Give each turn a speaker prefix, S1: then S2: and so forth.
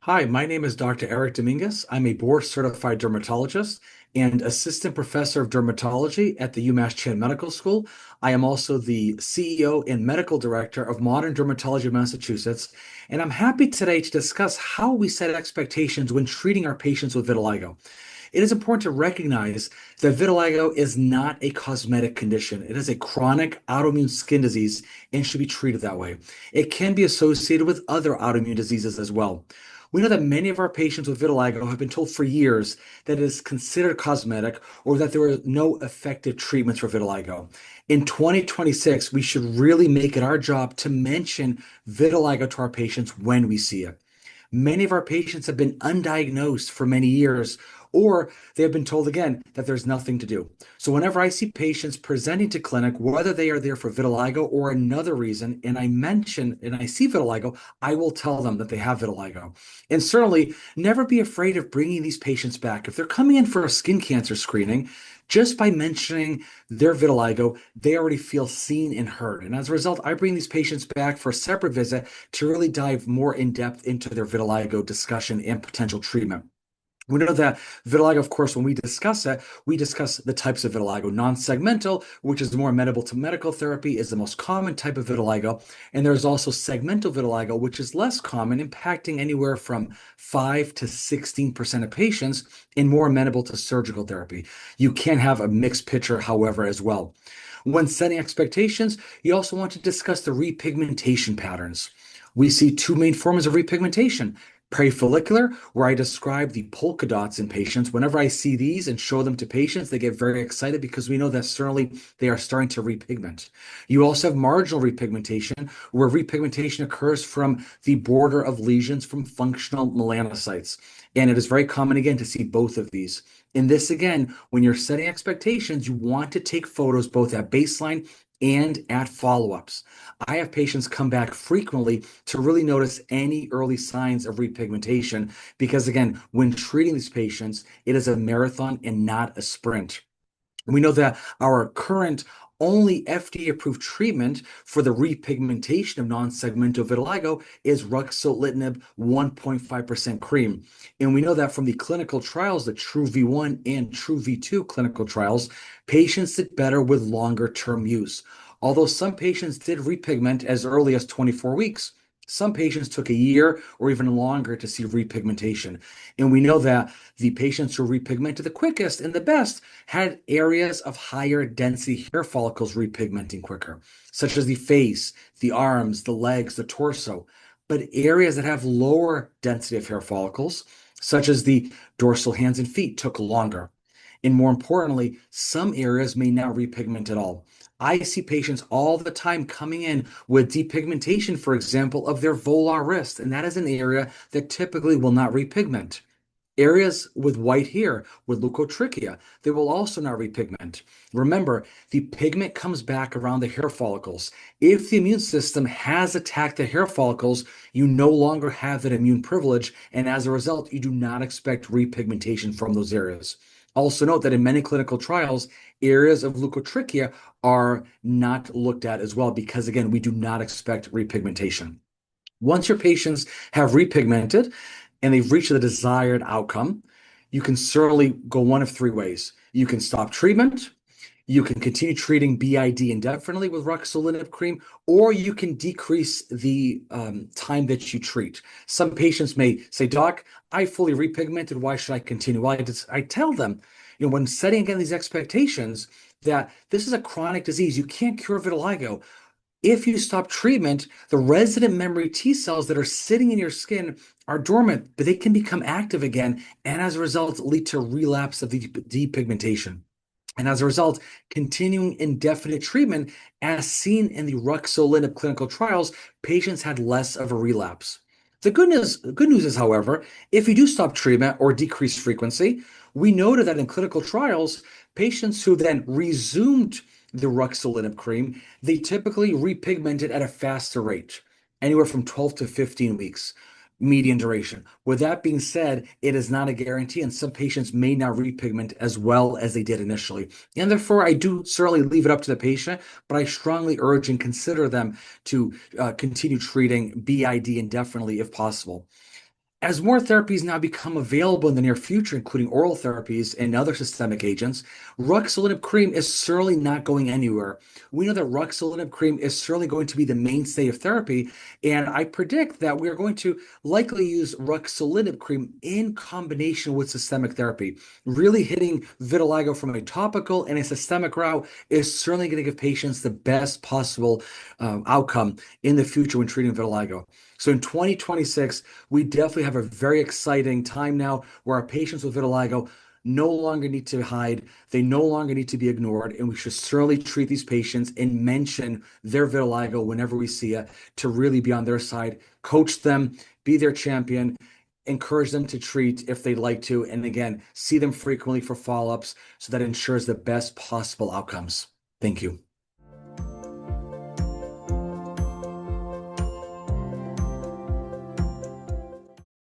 S1: Hi, my name is Dr. Erik Domingues. I'm a board-certified dermatologist and assistant professor of dermatology at the UMass Chan Medical School. I am also the CEO and medical director of Modern Dermatology of Massachusetts, and I'm happy today to discuss how we set expectations when treating our patients with vitiligo. It is important to recognize that vitiligo is not a cosmetic condition. It is a chronic autoimmune skin disease and should be treated that way. It can be associated with other autoimmune diseases as well. We know that many of our patients with vitiligo have been told for years that it is considered cosmetic or that there are no effective treatments for vitiligo. In 2026, we should really make it our job to mention vitiligo to our patients when we see it. Many of our patients have been undiagnosed for many years, or they have been told again that there's nothing to do. So whenever I see patients presenting to clinic, whether they are there for vitiligo or another reason, and I see vitiligo, I will tell them that they have vitiligo. And certainly never be afraid of bringing these patients back. If they're coming in for a skin cancer screening, just by mentioning their vitiligo, they already feel seen and heard. And as a result, I bring these patients back for a separate visit to really dive more in depth into their vitiligo discussion and potential treatment. We know that vitiligo, of course, when we discuss it, we discuss the types of vitiligo. Nonsegmental, which is more amenable to medical therapy, is the most common type of vitiligo. And there's also segmental vitiligo, which is less common, impacting anywhere from 5 to 16% of patients and more amenable to surgical therapy. You can have a mixed picture, however, as well. When setting expectations, you also want to discuss the repigmentation patterns. We see two main forms of repigmentation. Perifollicular, where I describe the polka dots in patients. Whenever I see these and show them to patients, they get very excited because we know that certainly they are starting to repigment. You also have marginal repigmentation, where repigmentation occurs from the border of lesions from functional melanocytes. And it is very common, again, to see both of these. In this, again, when you're setting expectations, you want to take photos both at baseline and at follow-ups. I have patients come back frequently to really notice any early signs of repigmentation because, again, when treating these patients, it is a marathon and not a sprint. We know that our current only FDA-approved treatment for the repigmentation of non-segmental vitiligo is ruxolitinib 1.5% cream. And we know that from the clinical trials, the True V1 and True V2 clinical trials, patients did better with longer-term use. Although some patients did repigment as early as 24 weeks, some patients took a year or even longer to see repigmentation. And we know that the patients who repigmented the quickest and the best had areas of higher density hair follicles repigmenting quicker, such as the face, the arms, the legs, the torso. But areas that have lower density of hair follicles, such as the dorsal hands and feet, took longer. And more importantly, some areas may not repigment at all. I see patients all the time coming in with depigmentation, for example, of their volar wrist, and that is an area that typically will not repigment. Areas with white hair, with leukotrichia, they will also not repigment. Remember, the pigment comes back around the hair follicles. If the immune system has attacked the hair follicles, you no longer have that immune privilege, and as a result, you do not expect repigmentation from those areas. Also note that in many clinical trials, areas of leukotrichia are not looked at as well because, again, we do not expect repigmentation. Once your patients have repigmented and they've reached the desired outcome, you can certainly go one of three ways. You can stop treatment, you can continue treating BID indefinitely with ruxolitinib cream, or you can decrease the time that you treat. Some patients may say, Doc, I fully repigmented. Why should I continue? Well, I tell them, when setting again these expectations, that this is a chronic disease. You can't cure vitiligo. If you stop treatment, the resident memory T cells that are sitting in your skin are dormant, but they can become active again, and as a result, lead to relapse of the depigmentation. And as a result, continuing indefinite treatment, as seen in the ruxolitinib clinical trials, patients had less of a relapse. The good news is, however, if you do stop treatment or decrease frequency, we noted that in clinical trials, patients who then resumed the ruxolitinib cream, they typically repigmented at a faster rate, anywhere from 12 to 15 weeks median duration. With that being said, it is not a guarantee, and some patients may not repigment as well as they did initially. And therefore, I do certainly leave it up to the patient, but I strongly urge and consider them to continue treating BID indefinitely if possible. As more therapies now become available in the near future, including oral therapies and other systemic agents, ruxolitinib cream is certainly not going anywhere. We know that ruxolitinib cream is certainly going to be the mainstay of therapy, and I predict that we are going to likely use ruxolitinib cream in combination with systemic therapy. Really hitting vitiligo from a topical and a systemic route is certainly going to give patients the best possible outcome in the future when treating vitiligo. So in 2026, we definitely have a very exciting time now where our patients with vitiligo no longer need to hide. They no longer need to be ignored. And we should certainly treat these patients and mention their vitiligo whenever we see it to really be on their side, coach them, be their champion, encourage them to treat if they'd like to. And again, see them frequently for follow-ups so that ensures the best possible outcomes. Thank you.